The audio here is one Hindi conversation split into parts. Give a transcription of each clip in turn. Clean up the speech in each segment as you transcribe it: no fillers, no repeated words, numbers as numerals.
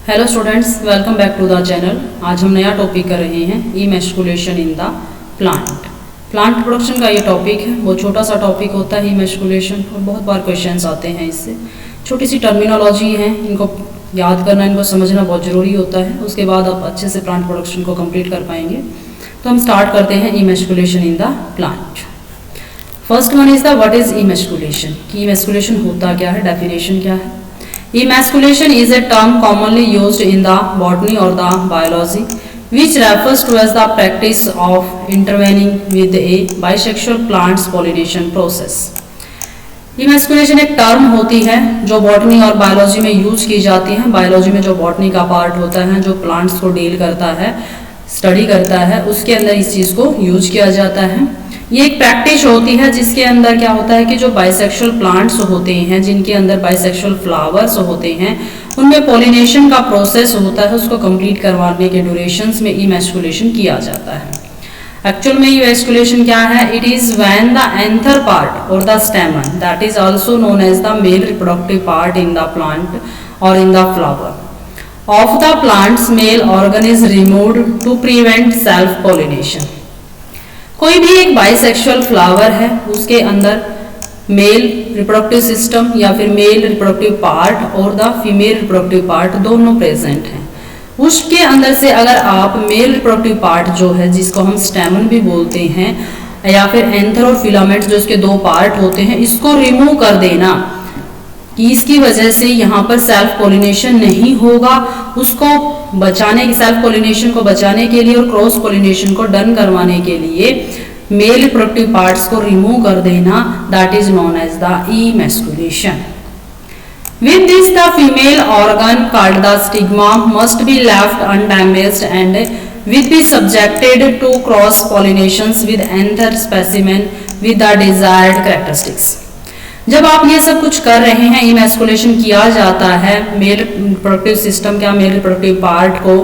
Hello students, welcome back to the channel. आज हम नया टॉपिक कर रहे हैं emasculation in the plant. Plant production का ये टॉपिक है, वो छोटा सा टॉपिक होता है इमैस्कुलेशन, और बहुत बार क्वेश्चंस आते हैं इससे। छोटी सी टर्मिनोलॉजी है, इनको याद करना, इनको समझना बहुत ज़रूरी होता है। उसके बाद आप अच्छे से प्लांट प्रोडक्शन को कंप्लीट कर पाएंगे। तो हम स्टार्ट करते हैं emasculation in the plant. First one is the what is emasculation, कि इमैस्कुलेशन होता क्या है, डेफिनेशन क्या है। Emasculation is a term commonly used in the botany or the biology, which refers to as the practice of intervening with a bisexual plant's pollination process. Emasculation एक टर्म होती है जो बॉटनी और बायोलॉजी में यूज की जाती है। बायोलॉजी में जो बॉटनी का पार्ट होता है, जो प्लांट्स को डील करता है, स्टडी करता है, उसके अंदर इस चीज़ को यूज किया जाता है। ये एक प्रैक्टिस होती है जिसके अंदर क्या होता है कि जो बाइसेक्सुअल प्लांट्स होते हैं, जिनके अंदर बाइसेक्सुअल फ्लावर्स होते हैं, उनमें पॉलिनेशन का प्रोसेस होता है, उसको कंप्लीट करवाने के ड्यूरेशंस में इमैस्कुलेशन किया जाता है। एक्चुअल में इमैस्कुलेशन क्या है? It is when the anther part और the stamen, that is also known as the male reproductive part in the plant और in the flower of the plants male organ is removed to prevent self pollination. कोई भी एक बाइसेक्सुअल फ्लावर है, उसके अंदर मेल रिप्रोडक्टिव सिस्टम या फिर मेल रिप्रोडक्टिव पार्ट और द फीमेल रिप्रोडक्टिव पार्ट दोनों प्रेजेंट हैं। उसके अंदर से अगर आप मेल रिप्रोडक्टिव पार्ट जो है, जिसको हम स्टेमन भी बोलते हैं, या फिर एंथर और फिलामेंट जो इसके दो पार्ट होते हैं, इसको रिमूव कर देना कि इसकी वजह से यहाँ पर सेल्फ पॉलिनेशन नहीं होगा, उसको बचाने की, सेल्फ पॉलिनेशन को बचाने के लिए और क्रॉस पॉलिनेशन को डन करवाने के लिए मेल रिप्रोडक्टिव पार्ट्स को रिमूव कर देना, that is known as the emasculation. With this, the female organ called the stigma must be left undamaged and will be subjected to cross pollinations with anther specimen with the desired characteristics. जब आप ये सब कुछ कर रहे हैं, इमैस्कुलेशन किया जाता है, मेल रिप्रोडक्टिव सिस्टम का मेल रिप्रोडक्टिव पार्ट को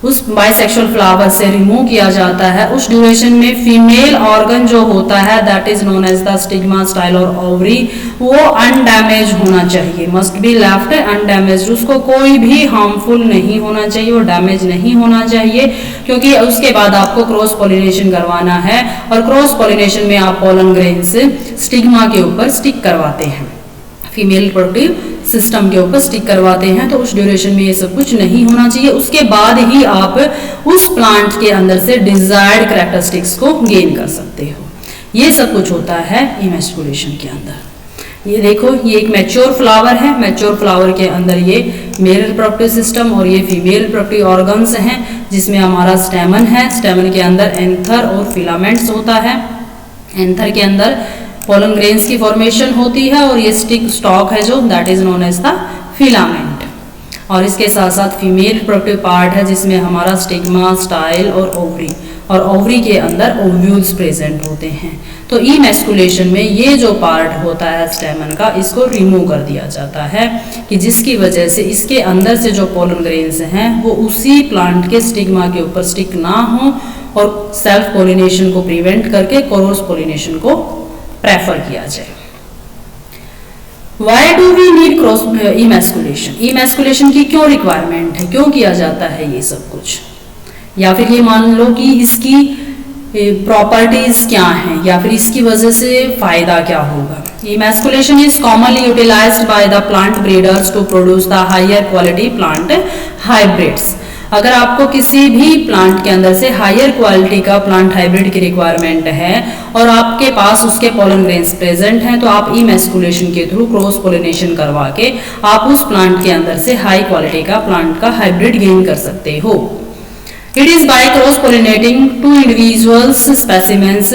उस बाइसेक्सुअल फ्लावर से रिमूव किया जाता है, उस ड्यूरेशन में फीमेल ऑर्गन जो होता है, that is known as the stigma, style और ओवरी, वो अनडैमेज होना चाहिए, मस्ट बी लेफ्ट अनडैमेज। उसको कोई भी हार्मफुल नहीं होना चाहिए, वो डैमेज नहीं होना चाहिए, क्योंकि उसके बाद आपको क्रॉस पॉलिनेशन करवाना है, और क्रॉस पॉलिनेशन में आप पोलन ग्रेन्स स्टिग्मा के ऊपर स्टिक करवाते हैं, फीमेल रिप्रोडक्टिव सिस्टम के ऊपर स्टिक करवाते हैं। तो उस ड्यूरेशन में ये सब कुछ नहीं होना चाहिए। उसके बाद ही आप उस प्लांट के अंदर से डिजायर्ड कैरेक्टरिस्टिक्स को गेन कर सकते हो। ये सब कुछ होता है इमैस्कुलेशन के अंदर। ये देखो, ये एक मैच्योर फ्लावर है, मैच्योर फ्लावर के अंदर ये मेल रिप्रोडक्टिव सिस्टम और ये फीमेल रिप्रोडक्टिव ऑर्गन्स हैं, जिसमें हमारा स्टेमन है, स्टेमन के अंदर एंथर और फिलामेंट्स होता है, एंथर के अंदर पोलन ग्रेन्स की फॉर्मेशन होती है, और ये स्टिक स्टॉक है जो, that is known as the filament. और इसके साथ साथ फीमेल रिप्रोडक्टिव पार्ट है, जिसमें हमारा स्टिग्मा, स्टाइल और ओवरी, और ओवरी के अंदर ओव्यूल्स प्रेजेंट होते हैं। तो इमैस्कुलेशन में ये जो पार्ट होता है स्टेमन का, इसको रिमूव कर दिया जाता है, कि जिसकी वजह से इसके अंदर से जो पोलन ग्रेन्स हैं वो उसी प्लांट के स्टिग्मा के ऊपर स्टिक ना हो, और सेल्फ पॉलिनेशन को प्रिवेंट करके क्रॉस पॉलिनेशन को प्रेफर किया जाए। Why do we need cross emasculation? Emasculation की क्यों रिक्वायरमेंट है, क्यों किया जाता है ये सब कुछ? या फिर ये मान लो कि इसकी प्रॉपर्टीज क्या हैं, या फिर इसकी वजह से फायदा क्या होगा। Emasculation is commonly utilised by the plant breeders to produce the higher quality plant hybrids. अगर आपको किसी भी प्लांट के अंदर से हायर क्वालिटी का प्लांट हाइब्रिड की रिक्वायरमेंट है और आपके पास उसके पोलन ग्रेन्स प्रेजेंट हैं, तो आप इमैस्कुलेशन के थ्रू क्रॉस पोलिनेशन करवा के आप उस प्लांट के अंदर से हाई क्वालिटी का प्लांट का हाइब्रिड गेन कर सकते हो। It is by cross pollinating two individuals specimens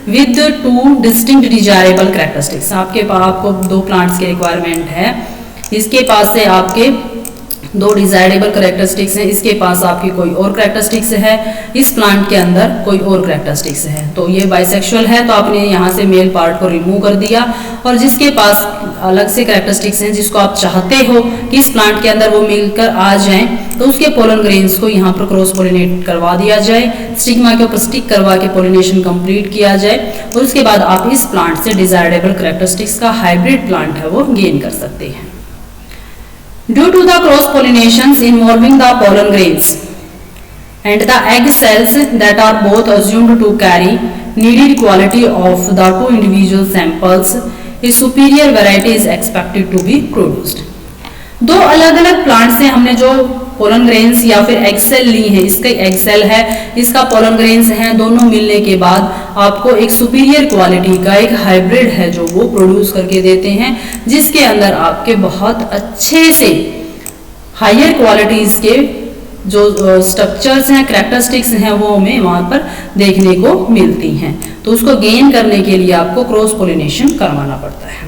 with two distinct desirable characteristics. आपको दो प्लांट्स की रिक्वायरमेंट है, इसके पास से आपके दो डिजायरेबल कैरेक्टरिस्टिक्स हैं, इसके पास आपकी कोई और कैरेक्टरिस्टिक्स है, इस प्लांट के अंदर कोई और कैरेक्टरिस्टिक्स है। तो ये बाइसेक्सुअल है, तो आपने यहाँ से मेल पार्ट को रिमूव कर दिया, और जिसके पास अलग से कैरेक्टरिस्टिक्स हैं, जिसको आप चाहते हो कि इस प्लांट के अंदर वो मिलकर आ जाएं, तो उसके पोलन ग्रेन्स को यहाँ पर क्रॉस पोलिनेट करवा दिया जाए, स्टिग्मा के ऊपर स्टिक करवा के पोलिनेशन कंप्लीट किया जाए, और उसके बाद आप इस प्लांट से डिजायरेबल कैरेक्टरिस्टिक्स का हाइब्रिड प्लांट है वो गेन कर सकते हैं। Due to the cross pollinations involving the pollen grains and the egg cells that are both assumed to carry needed quality of the two individual samples, a superior variety is expected to be produced. दो अलग अलग प्लांट से हमने जो पोलन ग्रेन्स या फिर एग सेल ली है, इसका एग सेल है, इसका पोलन ग्रेन्स है, दोनों मिलने के बाद आपको एक सुपीरियर क्वालिटी का एक हाइब्रिड है जो वो प्रोड्यूस करके देते हैं, जिसके अंदर आपके बहुत अच्छे से हायर क्वालिटीज के जो स्ट्रक्चर्स हैं, कैरेक्टरिस्टिक्स हैं, वो हमें वहां पर देखने को मिलती हैं। तो उसको गेन करने के लिए आपको क्रॉस पोलिनेशन करवाना पड़ता है।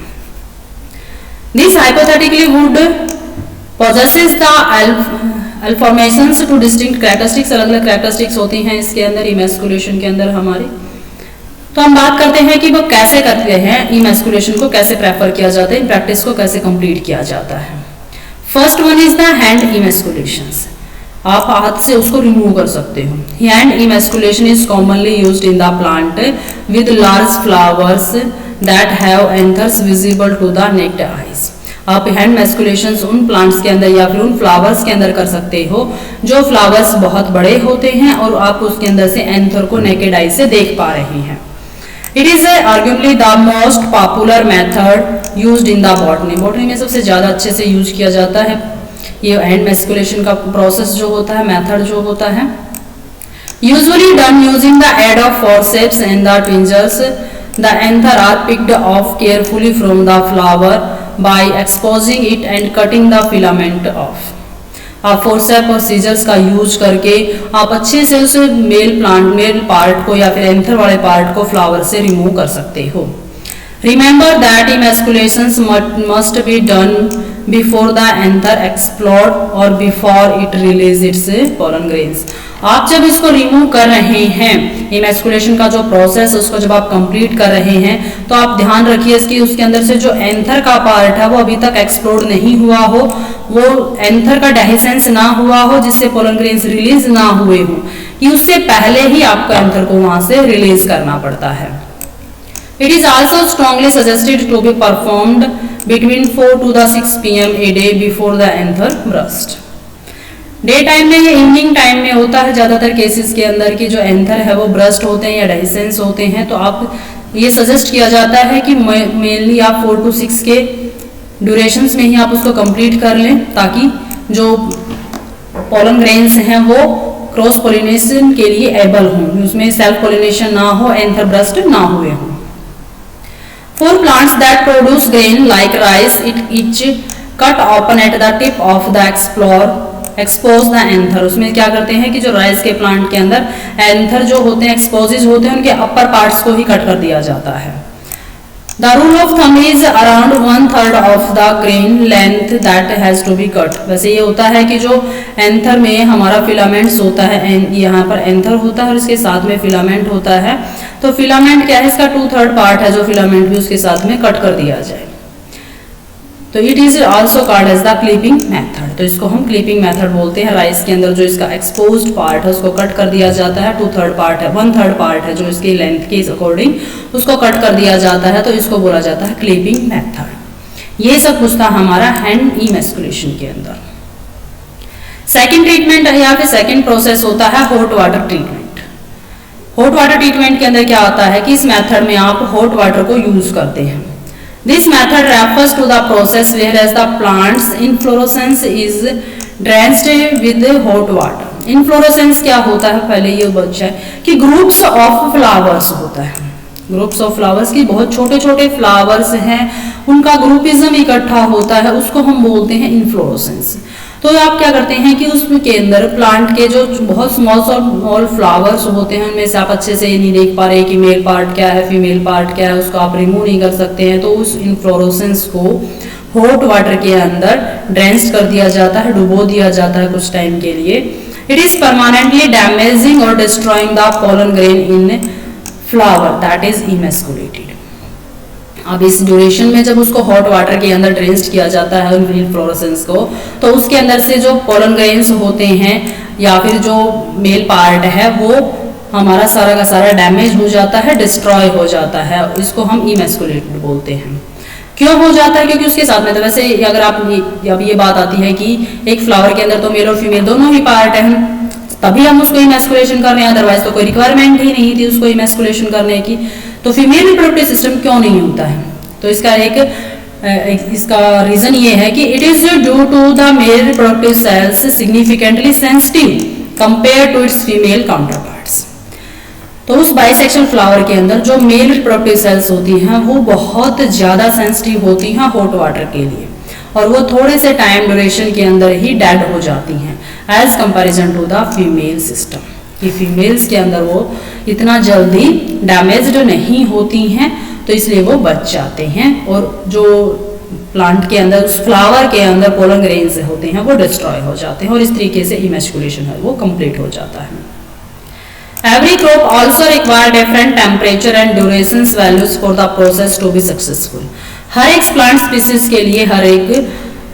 This hypothetically would possesses the alformations to distinct characteristics, अलग अलग कैरेक्टरिस्टिक्स होती हैं इसके अंदर इमैस्कुलेशन के अंदर हमारी। तो हम बात करते हैं कि वो कैसे करते हैं, इमैस्कुलेशन को कैसे प्रेफर किया जाता है, इन प्रैक्टिस को कैसे कंप्लीट किया जाता है। First one is the hand emasculations. आप हाथ से उसको रिमूव कर सकते हो। Hand emasculation is commonly used in the plant with large flowers that have anthers visible to the naked eyes. आप हैंड मैस्कुलेशंस उन प्लांट्स के अंदर या फिर उन फ्लावर्स के अंदर कर सकते हो जो फ्लावर्स बहुत बड़े होते हैं और आप उसके अंदर से एंथर को नेकेड आई से देख पा रहे हैं। It is arguably the most popular method used in the botany. Botany में सबसे ज्यादा अच्छे से यूज किया जाता है ये हैंड मैस्कुलेशन का प्रोसेस जो होता है, मेथड जो होता है। Usually done using the aid of forceps and the tweezers, the anther are picked off carefully from the flower by exposing it and cutting the filament off. आप फोरसेप और सीजर्स का यूज करके आप अच्छे से उस मेल पार्ट को या फिर एंथर वाले पार्ट को फ्लावर से रिमूव कर सकते हो। Remember that emasculations must be done before the anther explode or before it release its pollen grains. आप जब इसको रिमूव कर रहे हैं, इमैस्कुलेशन का जो प्रोसेस उसको जब आप कंप्लीट कर रहे हैं, तो आप ध्यान रखिए इसकी उसके अंदर से जो एंथर का पार्ट है वो अभी तक एक्सप्लोड नहीं हुआ हो, वो एंथर का डेहिसेंस ना हुआ हो जिससे पोलन ग्रेन्स रिलीज ना हुए हो, कि उससे पहले ही आपको एंथर को वहां से रिलीज करना पड़ता है। It is also strongly suggested to be performed between 4 to 6 p.m. a day before the anther burst. Day time में या इवनिंग टाइम में होता है ज़्यादातर केसेस के अंदर कि जो एंथर है वो ब्रस्ट होते हैं या डेहिसेंस होते हैं, तो आप ये सजेस्ट किया जाता है कि मेनली आप 4 to 6 के ड्यूरेशंस में ही आप उसको कंप्लीट कर लें, ताकि जो पोलन ग्रेन्स हैं वो क्रॉस पोलिनेशन के लिए एबल हों, उसमें सेल्फ पोलिनेशन ना हो, एंथर ब्रस्ट ना हुए हों। For plants that produce grain like rice, it each cut open at the tip of the expose the anther। उसमें क्या करते हैं कि जो राइस के प्लांट के अंदर एंथर जो होते हैं एक्सपोजेज होते हैं, उनके अपर पार्ट्स को ही कट कर दिया जाता है। The rule of thumb is around 1/3 of the grain length that has to be cut। वैसे ये होता है कि जो एंथर में हमारा फिलामेंट्स होता है, यहाँ पर एंथर होता है और इसके साथ में फिलामेंट होता है, तो फिलामेंट क्या है, इसका 2/3 पार्ट है जो फिलामेंट भी उसके साथ में कट कर दिया जाए। तो it is also called as the clipping method. तो इसको हम क्लिपिंग मेथड बोलते हैं। राइस के अंदर जो इसका एक्सपोज्ड पार्ट है उसको कट कर दिया जाता है, 2/3 पार्ट है, 1/3 पार्ट है जो इसकी लेंथ के अकॉर्डिंग उसको कट कर दिया जाता है, तो इसको बोला जाता है क्लिपिंग मेथड। ये सब कुछ था हमारा हैंड इमैस्कुलेशन के अंदर। सेकेंड ट्रीटमेंट या फिर सेकेंड प्रोसेस होता है hot water treatment. Hot water treatment के अंदर क्या होता है कि इस मेथड में आप हॉट वाटर को यूज करते हैं। This method refers to the process whereas the plant's inflorescence is drenched with hot water। inflorescence क्या होता है, पहले ये बच्चा है कि ग्रुप्स ऑफ फ्लावर्स होता है। ग्रुप्स ऑफ फ्लावर्स की बहुत छोटे छोटे फ्लावर्स हैं, उनका ग्रुपिज्म इकट्ठा होता है, उसको हम बोलते हैं इन्फ्लोरेसेंस। तो आप क्या करते हैं कि उसके अंदर प्लांट के जो बहुत स्मॉल फ्लावर्स होते हैं उनमें से आप अच्छे से ये नहीं देख पा रहे कि मेल पार्ट क्या है फीमेल पार्ट क्या है, उसको आप रिमूव नहीं कर सकते हैं, तो उस इन्फ्लोरेसेंस को हॉट वाटर के अंदर ड्रेंच कर दिया जाता है, डुबो दिया जाता है कुछ टाइम के लिए। इट इज परमानेंटली डैमेजिंग और destroying the pollen grain in flower that is emasculated. अब इस ड्यूरेशन में जब उसको हॉट वाटर के अंदर ड्रेंच किया जाता है इन्फ्लोरेसेंस को, तो उसके अंदर से जो पोलन ग्रेन्स होते हैं या फिर जो मेल पार्ट है वो हमारा सारा का सारा डैमेज हो जाता है, डिस्ट्रॉय हो जाता है, इसको हम इमैस्कुलेटेड बोलते हैं। क्यों हो जाता है? क्योंकि उसके साथ में तो वैसे अगर आप अब ये बात आती है कि एक फ्लावर के अंदर तो मेल और फीमेल दोनों ही पार्ट है, तभी हम उसको इमैस्कुलेशन कर रहे हैं, अदरवाइज तो कोई रिक्वायरमेंट ही नहीं थी उसको इमैस्कुलेशन करने की। तो फीमेल रिप्रोडक्टिव सिस्टम क्यों नहीं होता है? तो इसका रीजन ये है कि it is due to the male reproductive cells significantly sensitive compare to its female counterparts. तो उस बाइसेक्शुअल फ्लावर के अंदर जो मेल रिप्रोडक्टिव सेल्स होती हैं वो बहुत ज़्यादा सेंसिटिव होती हैं हॉट वाटर के लिए, और वो थोड़े से टाइम ड्यूरेशन के अंदर ही डेड हो जाती हैं as comparison to the female system. कि फीमेल्स के अंदर वो इतना जल्दी डैमेज्ड नहीं होती हैं, तो इसलिए वो बच जाते हैं, और जो प्लांट के अंदर उस फ्लावर के अंदर पोलन ग्रेन्स होते हैं वो डिस्ट्रॉय हो जाते हैं, और इस तरीके से इमैस्कुलेशन है वो कंप्लीट हो जाता है। Every crop also require different temperature and durations values for the process to be successful. हर एक प्लांट स्पीसीज के लिए हर एक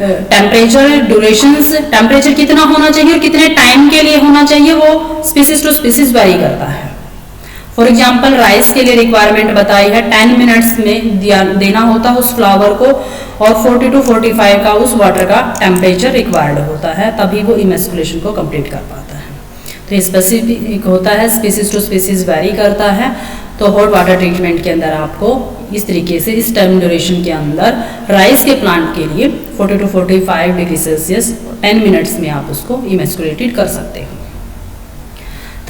टेम्परेचर ड्यूरेशंस, टेम्परेचर कितना होना चाहिए और कितने टाइम के लिए होना चाहिए वो स्पीसीज टू स्पीसीज वेरी करता है। फॉर एग्जाम्पल राइस के लिए रिक्वायरमेंट बताई है 10 मिनट्स में देना होता है उस फ्लावर को, और 40 to 45 का उस वाटर का टेम्परेचर रिक्वायर्ड होता है, तभी वो इमैस्कुलेशन को कंप्लीट कर पाता है। तो ये स्पेसिफिक होता है, स्पीसीज टू स्पीसीज वेरी करता है। तो हॉट वाटर ट्रीटमेंट के अंदर आपको इस तरीके से इस टाइम ड्यूरेशन के अंदर राइस के प्लांट के लिए 40 to 45 डिग्री सेल्सियस 10 मिनट्स में आप उसको इमैस्कुलेटेड कर सकते हो।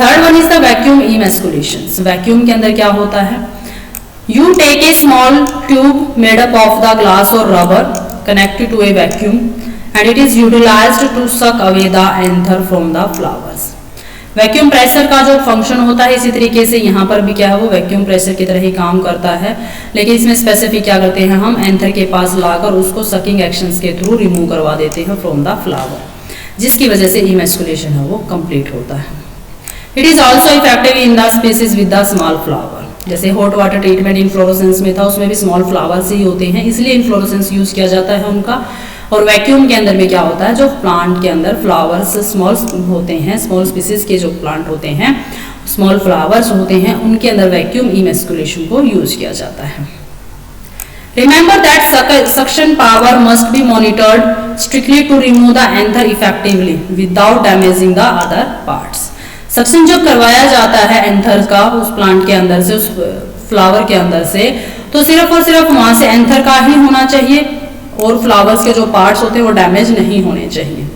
Third one is the vacuum emasculation. Vacuum के अंदर क्या होता है? You take a small tube made up of the glass और rubber connected to a vacuum and it is utilized to suck away the anther from the flowers. Vacuum pressure का जो फंक्शन होता है इसी तरीके से यहाँ पर भी क्या है वो वैक्यूम प्रेशर की तरह ही काम करता है, लेकिन इसमें स्पेसिफिक क्या करते हैं हम एंथर के पास लाकर उसको सकिंग एक्शंस के थ्रू रिमूव करवा देते हैं फ्रॉम द फ्लावर, जिसकी वजह से इमैस्कुलेशन है वो कंप्लीट होता है। It is also effective in the species with the small flower. जैसे हॉट वाटर ट्रीटमेंट इन्फ्लोरेसेंस में था, उसमें भी स्मॉल फ्लावर्स ही होते हैं, इसलिए इन्फ्लोरेसेंस यूज किया जाता है उनका। और वैक्यूम के अंदर में क्या होता है, जो प्लांट के अंदर फ्लावर्स स्मॉल होते हैं, स्मॉल स्पीसीज के जो प्लांट होते हैं, स्मॉल फ्लावर्स होते हैं, उनके अंदर वैक्यूम इमैस्कुलेशन को यूज किया जाता है। Remember that suction power must be monitored strictly to remove the anther effectively without damaging the other parts. Suction जब करवाया जाता है एंथर का उस प्लांट के अंदर से, उस फ्लावर के अंदर से, तो सिर्फ और सिर्फ वहां से एंथर का ही होना चाहिए, और फ्लावर्स के जो पार्ट्स होते हैं वो डैमेज नहीं होने चाहिए।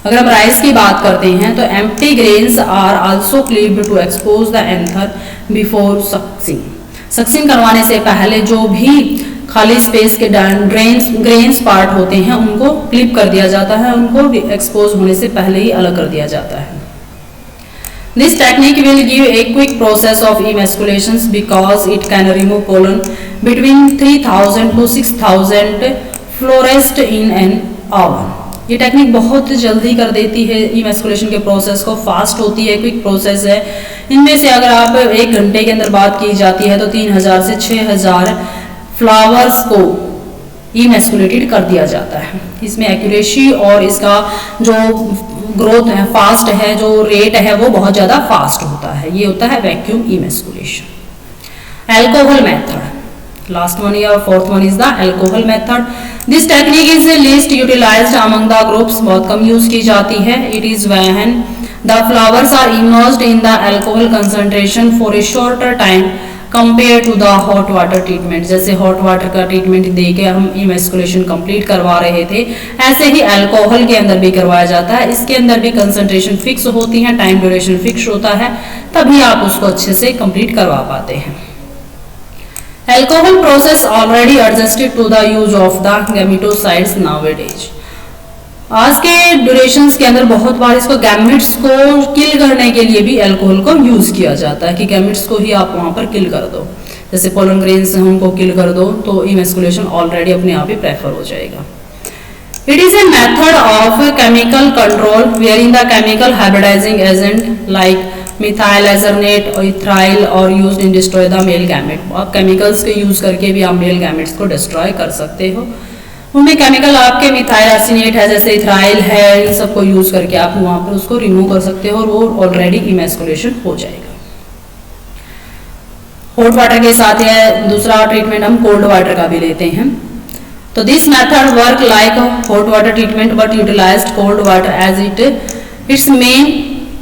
अगर हम राइस की बात करते हैं तो empty grains are also clipped to expose the anther before sucking. Sucking करवाने से पहले जो भी खाली स्पेस के ग्रेन्स पार्ट होते हैं उनको क्लिप कर दिया जाता है, उनको एक्सपोज होने से पहले ही अलग कर दिया जाता है। This technique will give a quick process of emasculations because it can remove pollen between 3000 to 6000 florets in an hour. ये टेक्निक बहुत जल्दी कर देती है इमैस्कुलेशन के प्रोसेस को, फास्ट होती है, क्विक प्रोसेस है। इनमें से अगर आप 1 घंटे के अंदर बात की जाती है तो 3000 से 6000 फ्लावर्स को इमैस्कुलेटेड कर दिया जाता है। इसमें एक्यूरेसी और इसका जो ग्रोथ है, फास्ट है, जो रेट है वो बहुत ज़्यादा फास्ट होता है। ये होता है vacuum emasculation. Alcohol method, last one or fourth one is the alcohol method. This technique is least utilized among the groups, बहुत कम यूज की जाती है। It is when the flowers are immersed in the alcohol concentration for a shorter time compared to the hot water treatment। जैसे hot water का ट्रीटमेंट दे के हम इमैस्कुलेशन कंप्लीट करवा रहे थे, ऐसे ही अल्कोहल के अंदर भी करवाया जाता है। इसके अंदर भी कंसंट्रेशन फिक्स होती है, टाइम ड्यूरेशन फिक्स होता है, तभी आप उसको अच्छे से कंप्लीट करवा पाते हैं। Alcohol process already adjusted to the use of the gametocides nowadays। आज के ड्यूरेशंस के अंदर बहुत बार इसको गैमेट्स को किल करने के लिए भी अल्कोहल को यूज किया जाता है कि गैमेट्स को ही आप वहां पर किल कर दो, जैसे पोलन ग्रेन्स हैं उनको किल कर दो तो इमैस्कुलेशन ऑलरेडी अपने आप ही प्रेफर हो जाएगा। It is a method of chemical control wherein the chemical hybridizing agent like methyl arsenate और इथराइल और used in destroy the male gamete. आप केमिकल्स के यूज करके भी आप मेल गैमेट्स को डिस्ट्रॉय कर सकते हो। उनमें केमिकल आपके मिथाइल एसिनेट है, जैसे इथराइल है, इन सबको यूज करके आप वहां पर उसको रिमूव कर सकते हो और वो ऑलरेडी इमैस्कुलेशन हो जाएगा। हॉट वाटर के साथ है दूसरा ट्रीटमेंट हम कोल्ड वाटर का भी लेते हैं। तो this method work like hot water treatment but utilised cold water as its main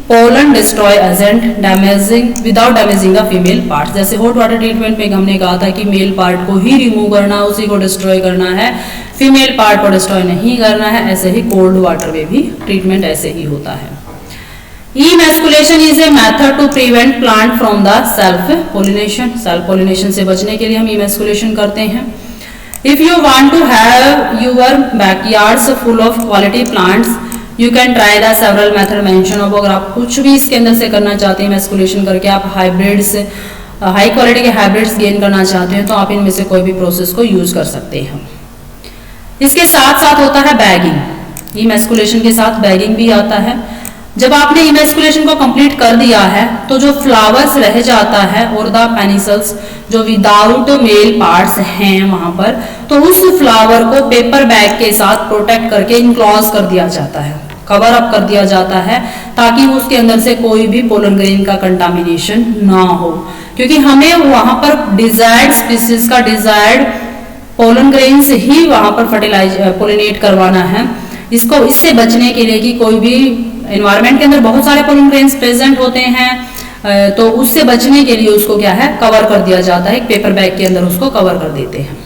pollen destroy agent damaging without damaging the female part. जैसे हॉट वाटर ट्रीटमेंट में हमने कहा था कि मेल पार्ट को ही रिमूव करना, उसी को डिस्ट्रॉय करना है, फीमेल पार्ट को डिस्ट्रॉय नहीं करना है। ऐसे ही कोल्ड वाटर में भी ट्रीटमेंट ऐसे ही होता है। Emasculation is a method to prevent plant from the self pollination. Self pollination से बचने के लिए हम इमैस्कुलेशन करते हैं। If you want to have your backyards full of quality plants you can try the several method mention of. अगर आप कुछ भी इसके अंदर से करना चाहते हैं इमैस्कुलेशन करके, आप हाइब्रिड्स हाई क्वालिटी के हाइब्रिड्स गेन करना चाहते हैं, तो आप इनमें से कोई भी प्रोसेस को यूज कर सकते हैं। इसके साथ साथ होता है बैगिंग। इमैस्कुलेशन के साथ बैगिंग भी आता है। जब आपने इमैस्कुलेशन को कंप्लीट कर दिया है तो जो फ्लावर्स रह जाता है और द पेनिसल्स जो विदाउट मेल पार्ट्स हैं वहां पर, तो उस फ्लावर को पेपर बैग के साथ प्रोटेक्ट करके इनक्लोज कर दिया जाता है, कवर अप कर दिया जाता है, ताकि उसके अंदर से कोई भी पोलन ग्रेन का कंटामिनेशन ना हो। क्योंकि हमें वहां पर डिजायर्ड स्पीसीज का डिजायर्ड पोलन ग्रेन से ही वहां पर फर्टिलाइज पोलिनेट करवाना है। इससे बचने के लिए कि कोई भी एनवायरनमेंट के अंदर बहुत सारे पोलन ग्रेन्स प्रेजेंट होते हैं, तो उससे बचने के लिए उसको क्या है, कवर कर दिया जाता है। एक पेपर बैग के अंदर उसको कवर कर देते हैं।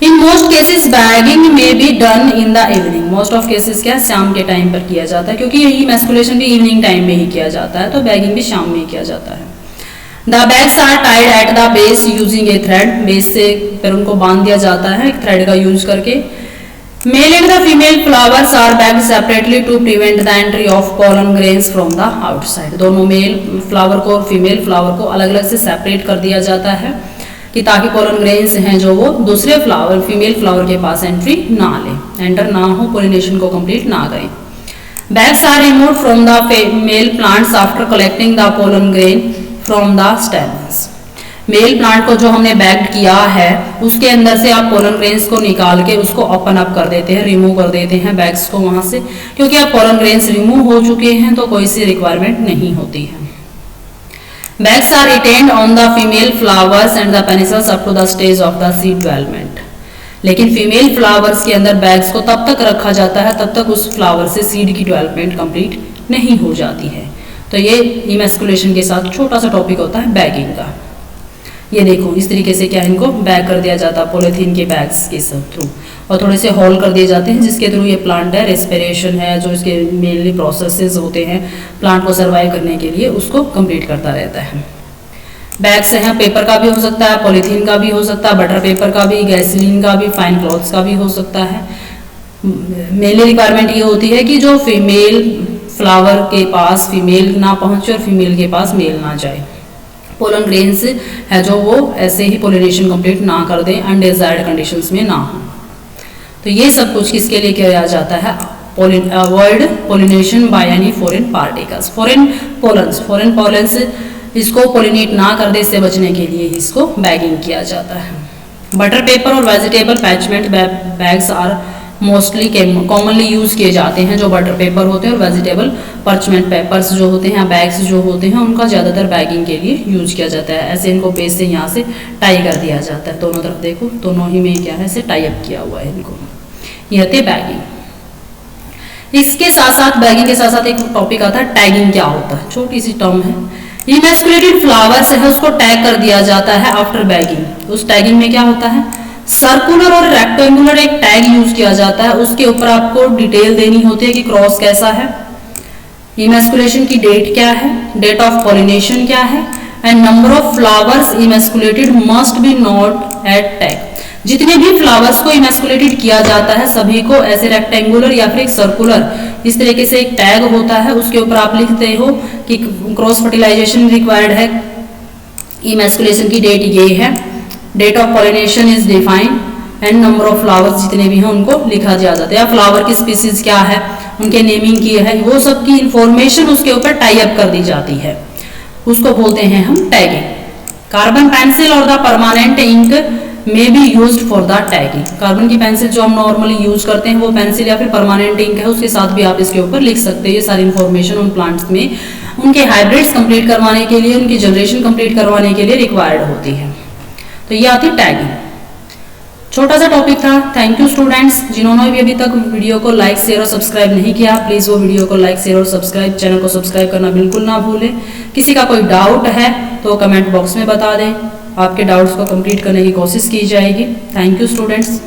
इन मोस्ट केसेस बैगिंग में be done in the evening. Most of cases क्या शाम के टाइम पर किया जाता है, क्योंकि यही इमैस्कुलेशन भी इवनिंग टाइम में ही किया जाता है, तो बैगिंग भी शाम में ही किया जाता है। The bags are tied at the base using a thread. Base से फिर उनको बांध दिया जाता है एक थ्रेड का यूज करके। Male and the female flowers are bagged separately to prevent the entry of pollen grains from the outside। दोनों मेल फ्लावर को और फीमेल फ्लावर को अलग अलग से सेपरेट कर दिया जाता है कि ताकि पोलन ग्रेन्स हैं जो वो दूसरे फ्लावर फीमेल फ्लावर के पास एंट्री ना ले, एंटर ना हो, पोलिनेशन को कंप्लीट ना करें। Bags are removed from the male plants after collecting the pollen grain from the stamens। Male plant को जो हमने बैग्ड किया है उसके अंदर से आप पोलन ग्रेन्स को निकाल के उसको ओपन अप कर देते हैं, रिमूव कर देते हैं बैग्स को वहां से, क्योंकि अब पोलन ग्रेन्स रिमूव हो चुके हैं तो कोई सी रिक्वायरमेंट नहीं होती है। Bags are retained on the female flowers and the panicles up to the stage of the seed development. लेकिन फीमेल फ्लावर्स के अंदर बैग्स को तब तक रखा जाता है तब तक उस फ्लावर से सीड की डेवलपमेंट कंप्लीट नहीं हो जाती है। तो ये इमैस्कुलेशन के साथ छोटा सा टॉपिक होता है बैगिंग का। ये देखो इस तरीके से क्या इनको बैग कर दिया जाता है पॉलीथीन के बैग्स के थ्रू, और थोड़े से होल कर दिए जाते हैं जिसके थ्रू ये प्लांट है रेस्पिरेशन है जो इसके मेनली प्रोसेसेस होते हैं प्लांट को सर्वाइव करने के लिए, उसको कंप्लीट करता रहता है। बैग्स हैं पेपर का भी हो सकता है, पॉलीथीन का भी हो सकता है, बटर पेपर का भी, गैसोलीन का भी, फाइन क्लॉथ्स का भी हो सकता है। मेनली रिक्वायरमेंट ये होती है कि जो फीमेल फ्लावर के पास फीमेल ना पहुंचे और फीमेल के पास मेल ना जाए, पोलन ग्रेन्स है जो वो ऐसे ही पोलिनेशन कंप्लीट ना कर दें, अनडिजायर्ड कंडीशंस में ना हो। तो ये सब कुछ किसके लिए किया जाता है, avoid pollination by any foreign particles. Foreign pollens इसको पोलिनेट ना कर दे, इससे बचने के लिए इसको बैगिंग किया जाता है। बटर पेपर और vegetable parchment bags are mostly commonly use किए जाते हैं। जो बटर पेपर होते हैं और वेजिटेबल पर्चमेंट पेपर्स जो होते हैं, बैग्स जो होते हैं, उनका ज़्यादातर बैगिंग के लिए यूज किया जाता है। ऐसे इनको बेस से यहाँ से टाई कर दिया जाता है, दोनों तरफ देखो दोनों ही में क्या है ऐसे टाई अप किया हुआ है इनको, ये होती है बैगिंग। इसके साथ साथ बैगिंग के साथ साथ एक टॉपिक आता है टैगिंग। क्या होता है, छोटी सी टर्म है। इमैस्कुलेटेड फ्लावर्स है उसको टैग कर दिया जाता है आफ्टर बैगिंग। उस टैगिंग में क्या होता है, सर्कुलर और रेक्टेंगुलर एक टैग यूज किया जाता है, उसके ऊपर आपको डिटेल देनी होती है कि क्रॉस कैसा है, इमैस्कुलेशन की डेट क्या है, डेट ऑफ पॉलिनेशन क्या है, and number of flowers emasculated must be note at tag. जितने भी फ्लावर्स को इमैस्कुलेटेड किया जाता है सभी को ऐसे रेक्टेंगुलर या फिर एक सर्कुलर इस तरीके से एक टैग होता है, उसके ऊपर आप लिखते हो कि क्रॉस फर्टिलाइजेशन रिक्वायर्ड है, इमैस्कुलेशन की डेट ये है, date of pollination is defined, and number of flowers जितने भी हैं उनको लिखा दिया जाता है, या फ्लावर की स्पीसीज क्या है, उनके नेमिंग की है, वो सब की इंफॉर्मेशन उसके ऊपर टाई अप कर दी जाती है, उसको बोलते हैं हम टैगिंग। कार्बन पेंसिल और द परमानेंट इंक में be used for the tagging. Carbon की पेंसिल जो हम नॉर्मली यूज करते हैं वो पेंसिल या फिर परमानेंट इंक है, उसके साथ भी आप इसके ऊपर लिख सकते हैं। ये सारी इंफॉर्मेशन उन प्लांट्स में उनके हाइब्रिड्स कंप्लीट करवाने के लिए, उनकी जनरेशन कंप्लीट करवाने के लिए रिक्वायर्ड होती है। तो ये आती है टैगिंग। छोटा सा टॉपिक था। थैंक यू स्टूडेंट्स, जिन्होंने भी अभी तक वीडियो को लाइक शेयर और सब्सक्राइब नहीं किया, प्लीज़ वो वीडियो को लाइक शेयर और सब्सक्राइब, चैनल को सब्सक्राइब करना बिल्कुल ना भूलें। किसी का कोई डाउट है तो कमेंट बॉक्स में बता दें, आपके डाउट्स को कंप्लीट करने की कोशिश की जाएगी। Thank you students.